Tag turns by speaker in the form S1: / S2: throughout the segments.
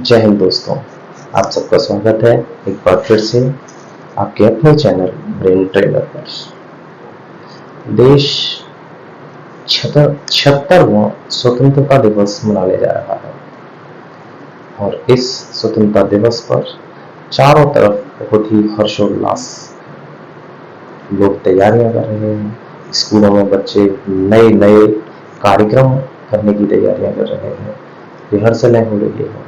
S1: जय हिंद दोस्तों, आप सबका स्वागत है एक बार फिर से आपके अपने चैनल ब्रेन ट्रेनर पर। देश 76वां स्वतंत्रता दिवस मनाने जा रहा है और इस स्वतंत्रता दिवस पर चारों तरफ बहुत ही हर्षोल्लास, लोग तैयारियां कर रहे हैं। स्कूलों में बच्चे नए नए कार्यक्रम करने की तैयारियां कर रहे हैं, रिहर्सलें हो रही है।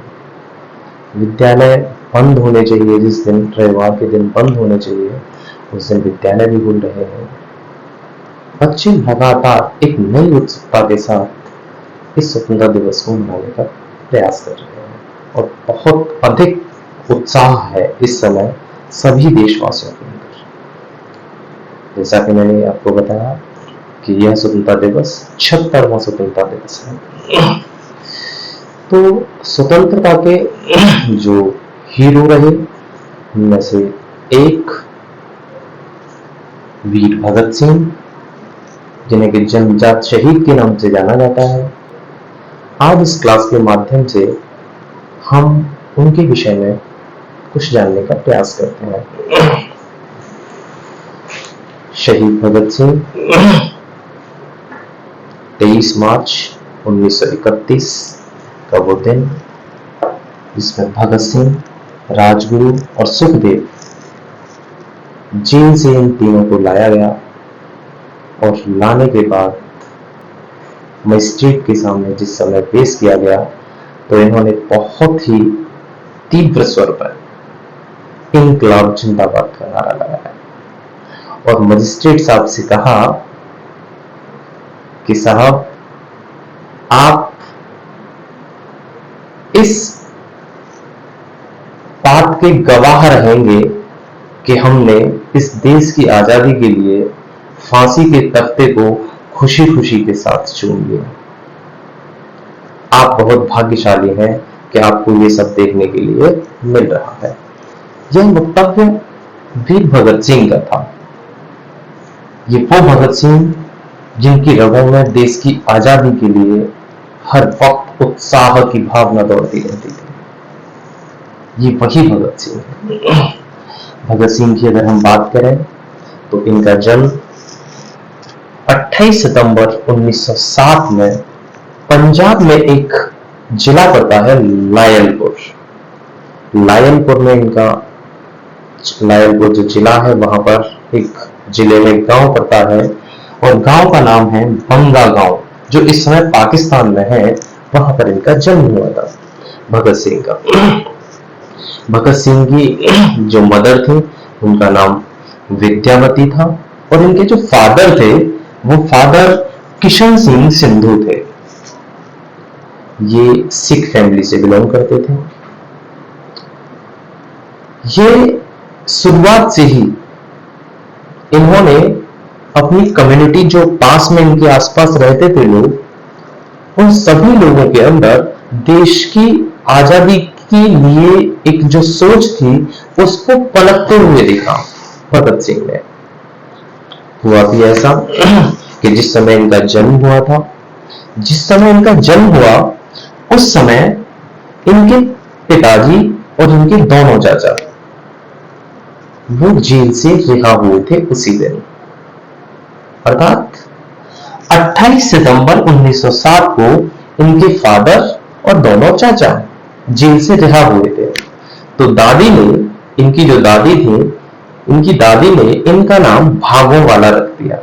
S1: विद्यालय बंद होने चाहिए, जिस दिन रविवार के दिन बंद होने चाहिए उस दिन विद्यालय भी खुल रहे हैं। बच्चे लगातार एक नई उत्सुकता के साथ इस स्वतंत्रता दिवस को मनाने का प्रयास कर रहे हैं और बहुत अधिक उत्साह है इस समय सभी देशवासियों के अंदर। जैसा कि मैंने आपको बताया कि यह स्वतंत्रता दिवस 76वां स्वतंत्रता दिवस है। तो स्वतंत्रता के जो हीरो रहे उनमें से एक वीर भगत सिंह, जिन्हें कि जन्मजात शहीद के नाम से जाना जाता है। आज इस क्लास के माध्यम से हम उनके विषय में कुछ जानने का प्रयास करते हैं। शहीद भगत सिंह 23 मार्च 1931 का वो दिन जिसमें भगत सिंह, राजगुरु और सुखदेव जेल से इन तीनों को लाया गया और लाने के बाद मजिस्ट्रेट के सामने जिस समय पेश किया गया तो इन्होंने बहुत ही तीव्र स्वर पर इनकलाब जिंदाबाद का नारा लगाया और मजिस्ट्रेट साहब से कहा कि साहब, आप इस बात के गवाह रहेंगे कि हमने इस देश की आजादी के लिए फांसी के तख्ते को खुशी खुशी के साथ चूम लिया। आप बहुत भाग्यशाली हैं कि आपको ये सब देखने के लिए मिल रहा है। यह वक्तव्य वीर भगत सिंह का था। ये वो भगत सिंह जिनकी रगों में देश की आजादी के लिए हर वक्त उत्साह की भावना दौड़ती रहती थी। ये वही भगत सिंह है। भगत सिंह की अगर हम बात करें तो इनका जन्म 28 सितंबर 1907 में पंजाब में एक जिला पड़ता है लायलपुर। लायलपुर में इनका, लायलपुर जो जिला है वहां पर एक जिले में गांव पड़ता है और गांव का नाम है बंगा गांव, जो इस समय पाकिस्तान में है। वहां पर इनका जन्म हुआ था भगत सिंह का। भगत सिंह की जो मदर थी उनका नाम विद्यावती था और इनके जो फादर थे वो फादर किशन सिंह सिंधु थे। ये सिख फैमिली से बिलोंग करते थे। ये शुरुआत से ही इन्होंने अपनी कम्युनिटी, जो पास में इनके आसपास रहते थे लोग, उन सभी लोगों के अंदर देश की आजादी के लिए एक जो सोच थी उसको पनपते हुए देखा भगत सिंह ने। हुआ भी ऐसा कि जिस समय इनका जन्म हुआ था, जिस समय इनका जन्म हुआ उस समय इनके पिताजी और इनके दोनों चाचा वो जेल से रिहा हुए थे उसी दिन, अर्थात 28 सितंबर 1907 को इनके फादर और दोनों चाचा जेल से रिहा हुए थे। तो दादी ने, इनकी जो दादी थी, इनकी दादी ने इनका नाम भागों वाला रख दिया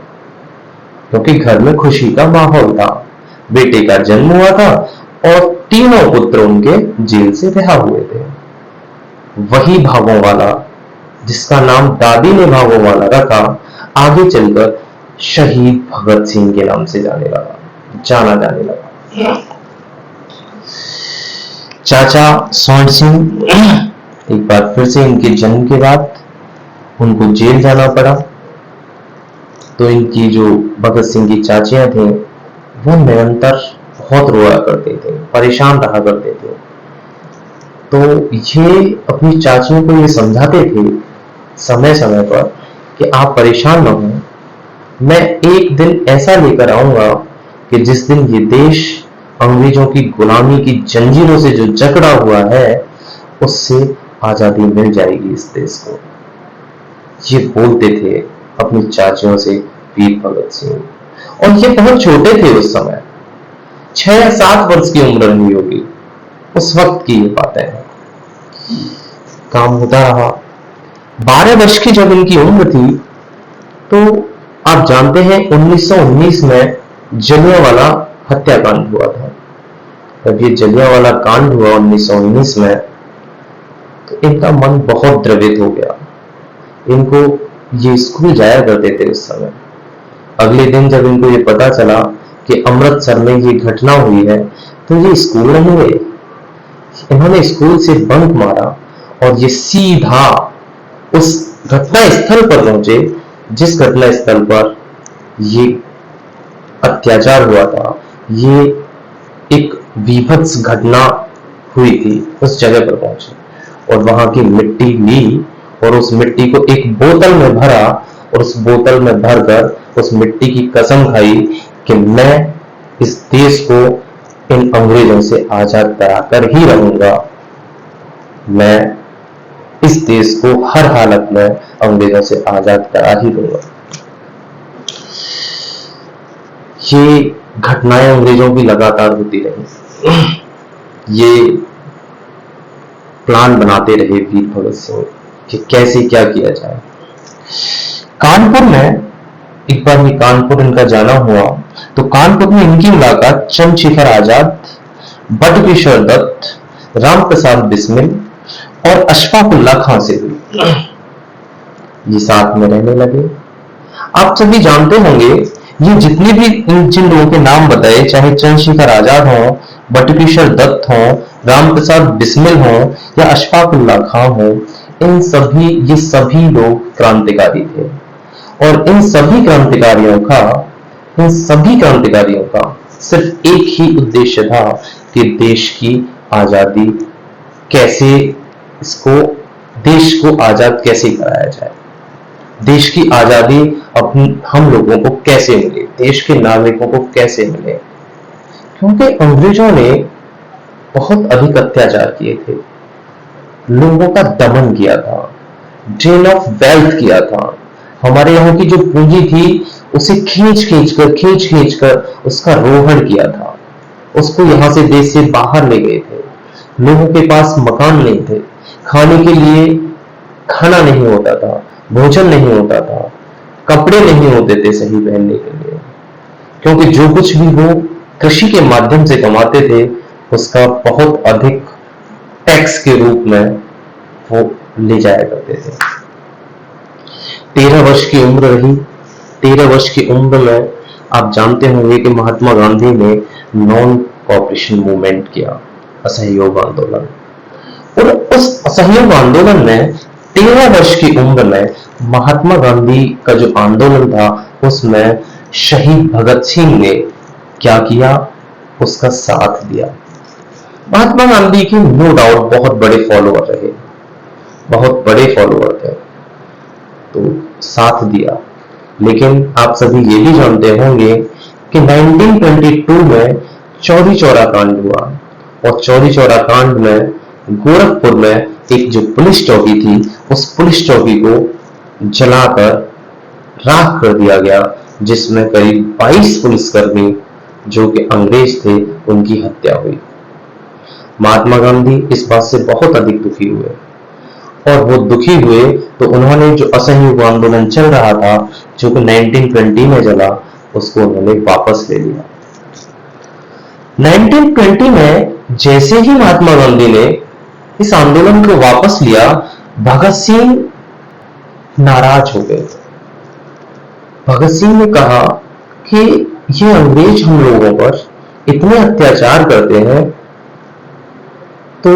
S1: क्योंकि घर में खुशी का माहौल था। बेटे का जन्म हुआ था और तीनों पुत्र उनके जेल से रिहा हुए थे। वही भागों वाला, जिसका नाम दादी ने भागों वाला रखा, आगे चलकर शहीद भगत सिंह के नाम से जाना जाने लगा। चाचा स्वर्ण सिंह, एक बार फिर से इनके जन्म के बाद उनको जेल जाना पड़ा। तो इनकी जो भगत सिंह की चाचियां थी वो निरंतर बहुत रोया करते थे, परेशान रहा करते थे। तो ये अपनी चाचियों को ये समझाते थे समय समय पर कि आप परेशान न हो, मैं एक दिन ऐसा लेकर आऊंगा कि जिस दिन ये देश अंग्रेजों की गुलामी की जंजीरों से जो जकड़ा हुआ है, उससे आजादी मिल जाएगी इस देश को। ये बोलते थे अपनी चाचियों से वीर भगत सिंह, और ये बहुत छोटे थे उस समय, 6 या 7 वर्ष की उम्र रही होगी उस वक्त की ये बातें हैं। काम होता रहा। 12 वर्ष की जब इनकी उम्र थी, तो आप जानते हैं 1919 में जलियांवाला हत्याकांड हुआ था। जब ये जलियांवाला कांड हुआ 1919 में, तो इनका मन बहुत द्रवित हो गया। इनको, ये स्कूल जाया करते थे उस समय। अगले दिन जब इनको ये पता चला कि अमृतसर में ये घटना हुई है, तो ये स्कूल नहीं गए। इन्होंने स्कूल से बंक मारा और ये सीधा उस घटना स्थल पर पहुंचे जिस घटना स्थल पर ये अत्याचार हुआ था, ये एक विभत्स घटना हुई थी। उस जगह पर पहुंचे और वहां की मिट्टी ली और उस मिट्टी को एक बोतल में भरा और उस बोतल में भरकर उस मिट्टी की कसम खाई कि मैं इस देश को इन अंग्रेजों से आजाद कराकर ही रहूंगा। मैं इस देश को हर हालत में अंग्रेजों से आजाद करा ही दूंगा। ये घटनाएं अंग्रेजों की लगातार होती रही। ये प्लान बनाते रहे वीर भगत सिंह कि कैसे क्या किया जाए। कानपुर में एक बार ये कानपुर इनका जाना हुआ, तो कानपुर में इनकी मुलाकात चंद्रशेखर आजाद, बटुकेश्वर दत्त, राम प्रसाद बिस्मिल और अशफाकुल्लाह खां से हुई। ये साथ में रहने लगे। आप सभी जानते होंगे, ये जितने भी जिन लोगों के नाम बताए, चाहे चंद्रशेखर आजाद हो, बटुकेश्वर दत्त हो, राम प्रसाद बिस्मिल हो या अशफाकुल्लाह खां हो, ये सभी लोग क्रांतिकारी थे। और इन सभी क्रांतिकारियों का सिर्फ एक ही उद्देश्य था कि देश की आजादी कैसे, देश को आजाद कैसे कराया जाए, देश की आजादी हम लोगों को कैसे मिले, देश के नागरिकों को कैसे मिले। क्योंकि अंग्रेजों ने बहुत अधिक अत्याचार किए थे, लोगों का दमन किया था, ड्रेन ऑफ वेल्थ किया था। हमारे यहाँ की जो पूंजी थी उसे खींच कर उसका रोहण किया था, उसको यहाँ से देश से बाहर ले गए थे। लोगों के पास मकान नहीं थे, खाने के लिए खाना नहीं होता था, भोजन नहीं होता था, कपड़े नहीं होते थे सही पहनने के लिए, क्योंकि जो कुछ भी वो कृषि के माध्यम से कमाते थे उसका बहुत अधिक टैक्स के रूप में वो ले जाया करते थे। 13 वर्ष की उम्र रही। 13 वर्ष की उम्र में आप जानते होंगे कि महात्मा गांधी ने नॉन कोऑपरेशन मूवमेंट किया, असहयोग आंदोलन। और उस असहयोग आंदोलन में 13 वर्ष की उम्र में महात्मा गांधी का जो आंदोलन था, उसमें शहीद भगत सिंह ने क्या किया, उसका साथ दिया। महात्मा गांधी के नो डाउट बहुत बड़े फॉलोअर रहे, बहुत बड़े फॉलोअर थे, तो साथ दिया। लेकिन आप सभी ये भी जानते होंगे कि 1922 में चौरी चौरा कांड हुआ, और चौरी चौरा कांड में गोरखपुर में एक जो पुलिस चौकी थी, उस पुलिस चौकी को जलाकर राख कर दिया गया, जिसमें करीब 22 पुलिसकर्मी जो कि अंग्रेज थे उनकी हत्या हुई। महात्मा गांधी इस बात से बहुत अधिक दुखी हुए, और वो दुखी हुए तो उन्होंने जो असहयोग आंदोलन चल रहा था, जो कि 1920 में चला, उसको उन्होंने वापस ले लिया। 1920 में जैसे ही महात्मा गांधी ने इस आंदोलन को वापस लिया, भगत सिंह नाराज हो गए। भगत सिंह ने कहा कि ये अंग्रेज हम लोगों पर इतने अत्याचार करते हैं, तो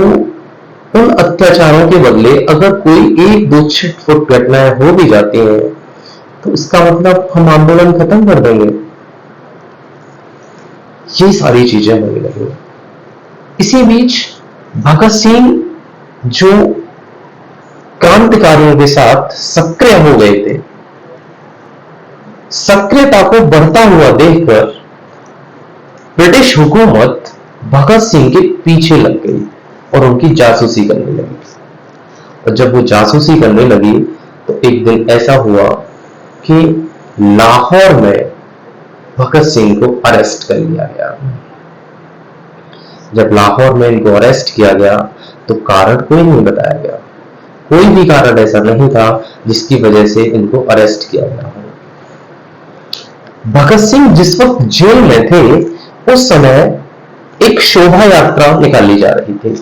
S1: उन अत्याचारों के बदले अगर कोई 1-2 छिटपुट घटनाएं हो भी जाती हैं, तो इसका मतलब हम आंदोलन खत्म कर देंगे। ये सारी चीजें होने लगी। इसी बीच भगत सिंह जो क्रांतिकारियों के साथ सक्रिय हो गए थे, सक्रियता को बढ़ता हुआ देखकर ब्रिटिश हुकूमत भगत सिंह के पीछे लग गई और उनकी जासूसी करने लगी। और जब वो जासूसी करने लगी तो एक दिन ऐसा हुआ कि लाहौर में भगत सिंह को अरेस्ट कर लिया गया। जब लाहौर में इनको अरेस्ट किया गया तो कारण कोई नहीं बताया गया, कोई भी कारण ऐसा नहीं था जिसकी वजह से इनको अरेस्ट किया गया। भगत सिंह जिस वक्त जेल में थे उस समय एक शोभा यात्रा निकाली जा रही थी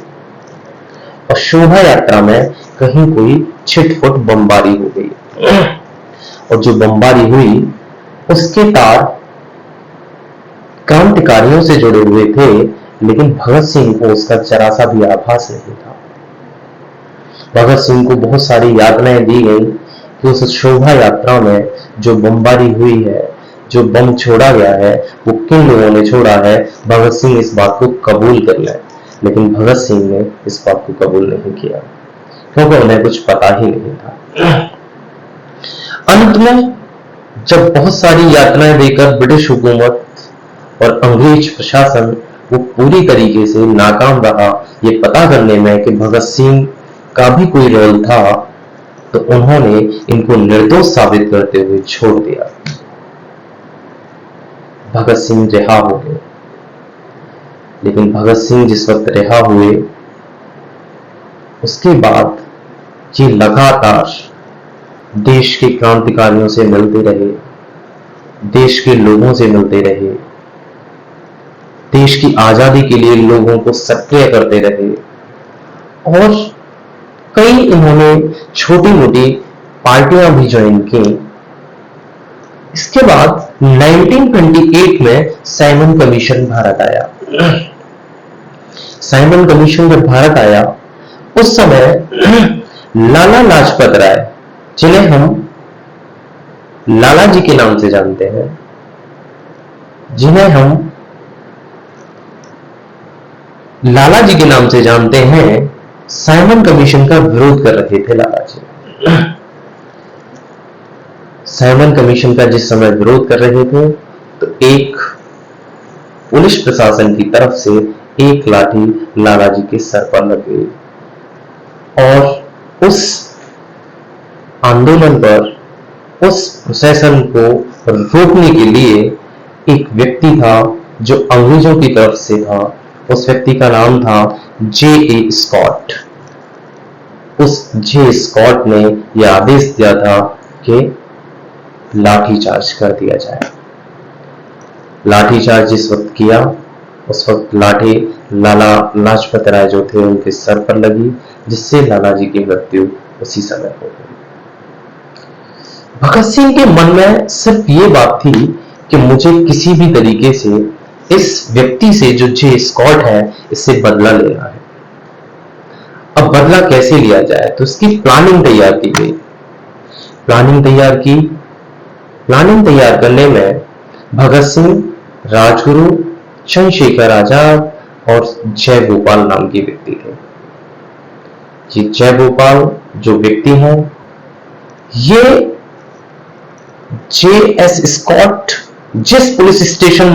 S1: और शोभा यात्रा में कहीं कोई छिटपुट बमबारी हो गई और जो बमबारी हुई उसके तार क्रांतिकारियों से जुड़े हुए थे, लेकिन भगत सिंह को उसका जरा सा भी आभास नहीं था। भगत सिंह को बहुत सारी यातनाएं दी गई कि उस शोभा यात्रा में जो बमबारी हुई है, जो बम छोड़ा गया है, वो किन लोगों ने छोड़ा है, भगत सिंह इस बात को कबूल कर लें। लेकिन भगत सिंह ने इस बात को कबूल नहीं किया क्योंकि उन्हें कुछ पता ही नहीं था। अंत में जब बहुत सारी यातनाएं देकर ब्रिटिश हुकूमत और अंग्रेज प्रशासन वो पूरी तरीके से नाकाम रहा ये पता करने में कि भगत सिंह का भी कोई रोल था, तो उन्होंने इनको निर्दोष साबित करते हुए छोड़ दिया। भगत सिंह रिहा हो गए। लेकिन भगत सिंह जिस वक्त रिहा हुए उसके बाद ये लगातार देश के क्रांतिकारियों से मिलते रहे, देश के लोगों से मिलते रहे, देश की आजादी के लिए लोगों को सक्रिय करते रहे और कई इन्होंने छोटी मोटी पार्टियां भी ज्वाइन की। इसके बाद 1928 में साइमन कमीशन भारत आया। साइमन कमीशन जब भारत आया उस समय लाला लाजपत राय, जिन्हें हम लाला जी के नाम से जानते हैं, जिन्हें हम लाला जी के नाम से जानते हैं, साइमन कमीशन का विरोध कर रहे थे लाला जी। साइमन कमीशन का जिस समय विरोध कर रहे थे तो एक पुलिस प्रशासन की तरफ से एक लाठी लाला जी के सर पर लग गई और उस आंदोलन पर, उस प्रोसेसन को रोकने के लिए एक व्यक्ति था जो अंग्रेजों की तरफ से था। उस व्यक्ति का नाम था J.A. स्कॉट। उस J. स्कॉट ने यह आदेश दिया था कि लाठीचार्ज कर दिया जाए। लाठीचार्ज जिस वक्त किया उस वक्त लाठी लाला लाजपत राय जो थे उनके सर पर लगी, जिससे लाला जी की मृत्यु उसी समय हो गई। भगत सिंह के मन में सिर्फ ये बात थी कि मुझे किसी भी तरीके से इस व्यक्ति से जो J. स्कॉट है इससे बदला लेना है। अब बदला कैसे लिया जाए तो इसकी प्लानिंग तैयार की गई। प्लानिंग तैयार करने में भगत सिंह, राजगुरु, चंद्रशेखर आजाद और जयगोपाल नाम के व्यक्ति थे। ये जयगोपाल जो व्यक्ति हैं ये J.S. स्कॉट जो पुलिस स्टेशन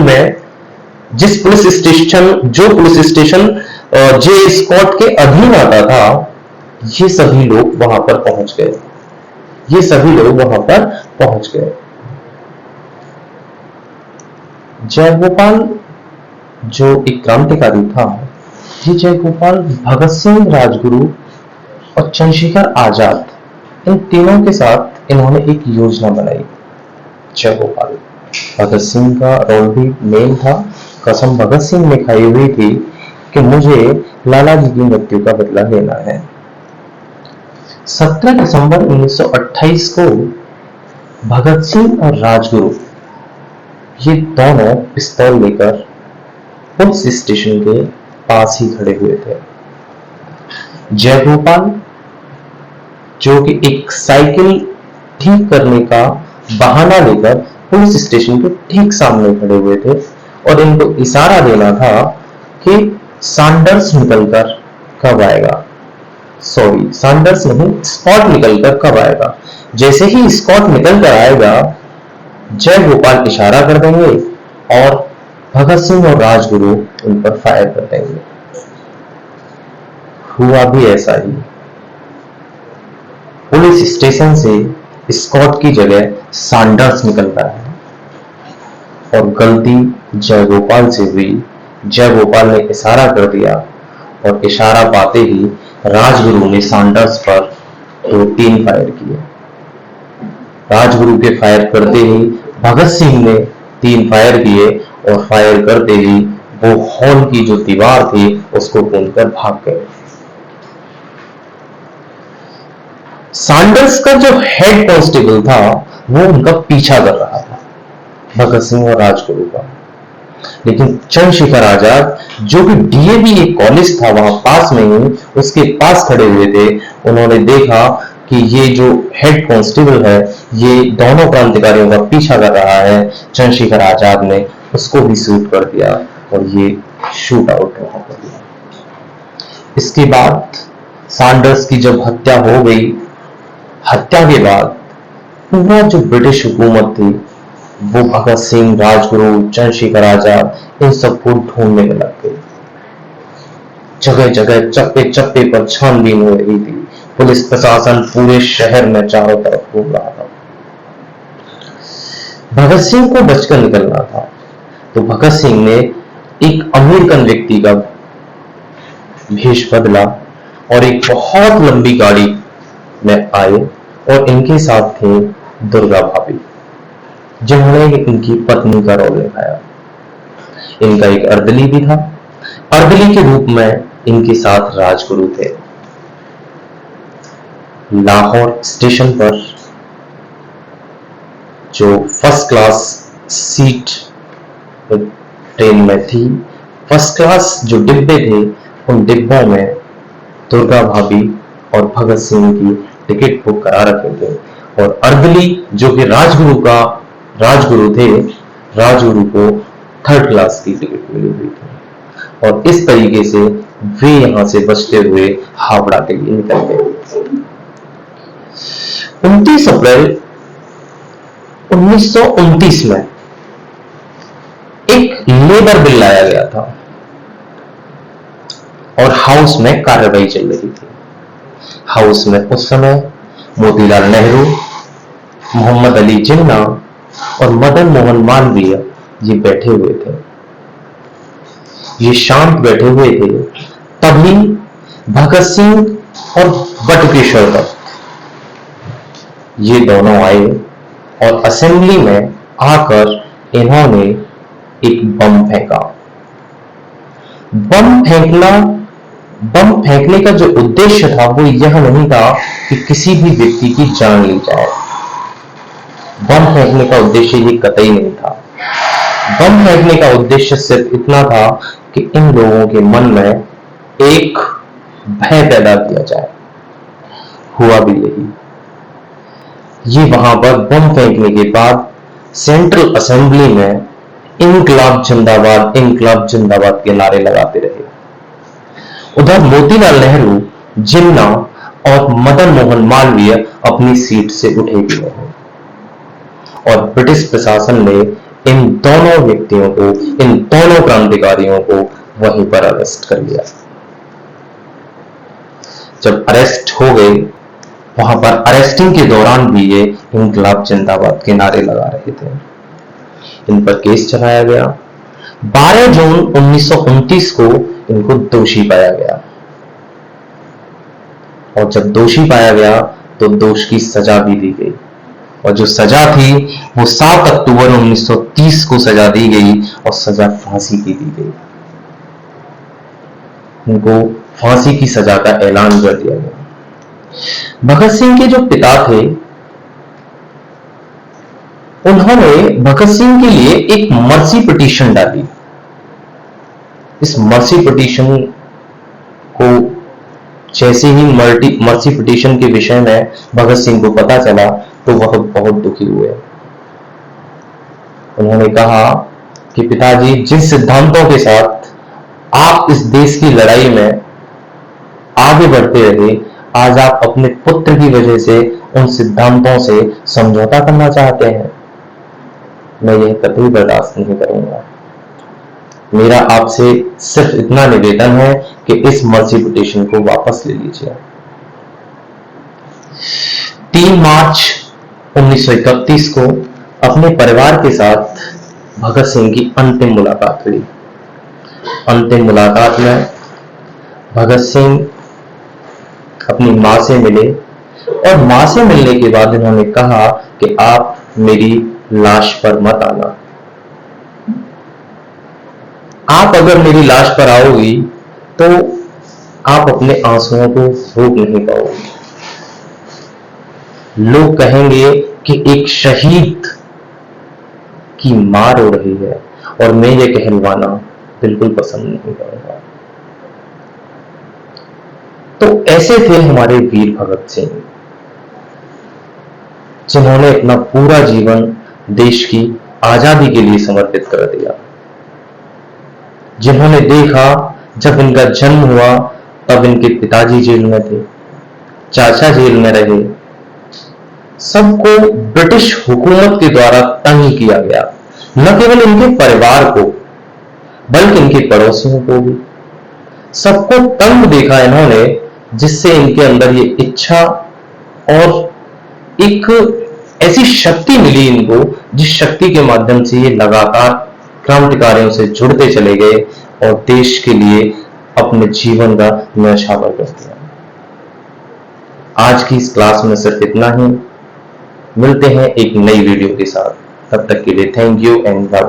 S1: J. स्कॉट के अधीन आता था, ये सभी लोग वहां पर पहुंच गए। जयगोपाल जो एक क्रांतिकारी था, ये जयगोपाल भगत सिंह, राजगुरु और चंद्रशेखर आजाद इन तीनों के साथ इन्होंने एक योजना बनाई। जयगोपाल, भगत सिंह का रोल भी मेन था। कसम भगत सिंह ने खाई हुई थी कि मुझे लाला जी की मृत्यु का बदला लेना है। 17 दिसंबर 1928 को भगत सिंह और राजगुरु ये दोनों पिस्तौल लेकर पुलिस स्टेशन के पास ही खड़े हुए थे। जयगोपाल जो कि एक साइकिल ठीक करने का बहाना लेकर पुलिस स्टेशन के ठीक सामने खड़े हुए थे और इनको इशारा देना था कि सैंडर्स निकलकर कब आएगा। सॉरी, सैंडर्स नहीं, स्कॉट निकलकर कब आएगा। जैसे ही स्कॉट निकल कर आएगा जयगोपाल इशारा कर देंगे और भगत सिंह और राजगुरु उन पर फायर कर देंगे। हुआ भी ऐसा ही। पुलिस स्टेशन से स्कॉट की जगह सैंडर्स निकलता है और गलती जयगोपाल से हुई। जयगोपाल ने इशारा कर दिया और इशारा पाते ही राजगुरु ने सैंडर्स पर 2-3 फायर किए। राजगुरु के फायर करते ही भगत सिंह ने 3 फायर किए और फायर करते ही वो हॉल की जो दीवार थी उसको तोड़कर भाग गए। सैंडर्स का जो हेड कांस्टेबल था वो उनका पीछा कर रहा था, भगत सिंह और राजगुरु का। लेकिन चंद्रशेखर आजाद जो कि डीएवी एक कॉलेज था वहां पास में ही, उसके पास खड़े हुए थे। उन्होंने देखा कि ये जो हेड कांस्टेबल है ये दोनों क्रांतिकारियों का पीछा कर रहा है। चंद्रशेखर आजाद ने उसको भी शूट कर दिया और ये शूट आउट वहां कर दिया। इसके बाद सैंडर्स की जब हत्या हो गई, हत्या के बाद पूरा जो ब्रिटिश हुकूमत थी वो भगत सिंह, राजगुरु, चंद्रशेखर आजाद इन सबको ढूंढने में लग गई। जगह जगह चप्पे चप्पे पर छानबीन हो रही थी। पुलिस प्रशासन पूरे शहर में चारों तरफ घूम रहा था। भगत सिंह को बचकर निकलना था तो भगत सिंह ने एक अमेरिकन व्यक्ति का भेष बदला और एक बहुत लंबी गाड़ी में आए और इनके साथ थे दुर्गा भाभी, जिन्होंने इनकी पत्नी का रोल निभाया। इनका एक अर्दली भी था। अर्दली के रूप में इनके साथ राजगुरु थे। लाहौर स्टेशन पर जो फर्स्ट क्लास सीट ट्रेन में थी, फर्स्ट क्लास जो डिब्बे थे उन डिब्बों में दुर्गा भाभी और भगत सिंह की टिकट बुक करा रखे थे और अर्दली जो कि राजगुरु थे, राजगुरु को थर्ड क्लास की टिकट मिली हुई थी और इस तरीके से वे यहां से बचते हुए हावड़ा के लिए निकल गए। 29 अप्रैल 1929 में एक लेबर बिल लाया गया था और हाउस में कार्रवाई चल रही थी। हाउस में उस समय मोतीलाल नेहरू, मोहम्मद अली जिन्ना और मदन मोहन मालवीय ये बैठे हुए थे। ये शांत बैठे हुए थे। तभी भगत सिंह और बटुकेश्वर दत्त ये दोनों आए और असेंबली में आकर इन्होंने एक बम फेंका। बम फेंकने का जो उद्देश्य था वो यह नहीं था कि किसी भी व्यक्ति की जान ली जाए। बम फेंकने का उद्देश्य ये कतई नहीं था। बम फेंकने का उद्देश्य सिर्फ इतना था कि इन लोगों के मन में एक भय पैदा किया जाए। हुआ भी यही। ये वहां पर बम फेंकने के बाद सेंट्रल असेंबली में इनकलाब जिंदाबाद के नारे लगाते रहे। उधर मोतीलाल नेहरू, जिन्ना और मदन मोहन मालवीय अपनी सीट से उठे हुए हैं और ब्रिटिश प्रशासन ने इन दोनों व्यक्तियों को, इन दोनों क्रांतिकारियों को वहीं पर अरेस्ट कर लिया। जब अरेस्ट हो गए, वहां पर अरेस्टिंग के दौरान भी ये इनकलाब जिंदाबाद के नारे लगा रहे थे। इन पर केस चलाया गया। 12 जून 1929 को इनको दोषी पाया गया और जब दोषी पाया गया तो दोष की सजा भी दी गई और जो सजा थी वो 7 अक्टूबर 1930 को सजा दी गई और सजा फांसी की दी गई। उनको फांसी की सजा का ऐलान कर दिया गया। भगत सिंह के जो पिता थे, उन्होंने भगत सिंह के लिए एक मर्सी पिटीशन डाली। इस मर्सी पिटीशन को जैसे ही मर्सी पिटीशन के विषय में भगत सिंह को पता चला तो वह बहुत दुखी हुए। उन्होंने कहा कि पिताजी, जिन सिद्धांतों के साथ आप इस देश की लड़ाई में आगे बढ़ते रहे, आज आप अपने पुत्र की वजह से उन सिद्धांतों से समझौता करना चाहते हैं। मैं यह कतई बर्दाश्त नहीं करूंगा। मेरा आपसे सिर्फ इतना निवेदन है कि इस मर्जी पिटीशन को वापस ले लीजिए। 3 मार्च 1931 को अपने परिवार के साथ भगत सिंह की अंतिम मुलाकात हुई। अंतिम मुलाकात में भगत सिंह अपनी मां से मिले और मां से मिलने के बाद इन्होंने कहा कि आप मेरी लाश पर मत आना। आप अगर मेरी लाश पर आओगी तो आप अपने आंसुओं को रोक नहीं पाओगे। लोग कहेंगे कि एक शहीद की मां रो रही है और मैं ये कहलवाना बिल्कुल पसंद नहीं करूंगा। तो ऐसे थे हमारे वीर भगत सिंह, जिन्होंने अपना पूरा जीवन देश की आजादी के लिए समर्पित कर दिया। जिन्होंने देखा जब इनका जन्म हुआ तब इनके पिताजी जेल में थे, चाचा जेल में रहे, सबको ब्रिटिश हुकूमत के द्वारा तंग किया गया। न केवल इनके परिवार को बल्कि इनके पड़ोसियों को भी, सबको तंग देखा इन्होंने, जिससे इनके अंदर ये इच्छा और एक ऐसी शक्ति मिली इनको, जिस शक्ति के माध्यम से ये लगातार क्रांतिकारियों से जुड़ते चले गए और देश के लिए अपने जीवन का न्यौछावर कर दिया। आज की इस क्लास में सिर्फ इतना ही। मिलते हैं एक नई वीडियो के साथ, तब तक के लिए थैंक यू एंड बाय।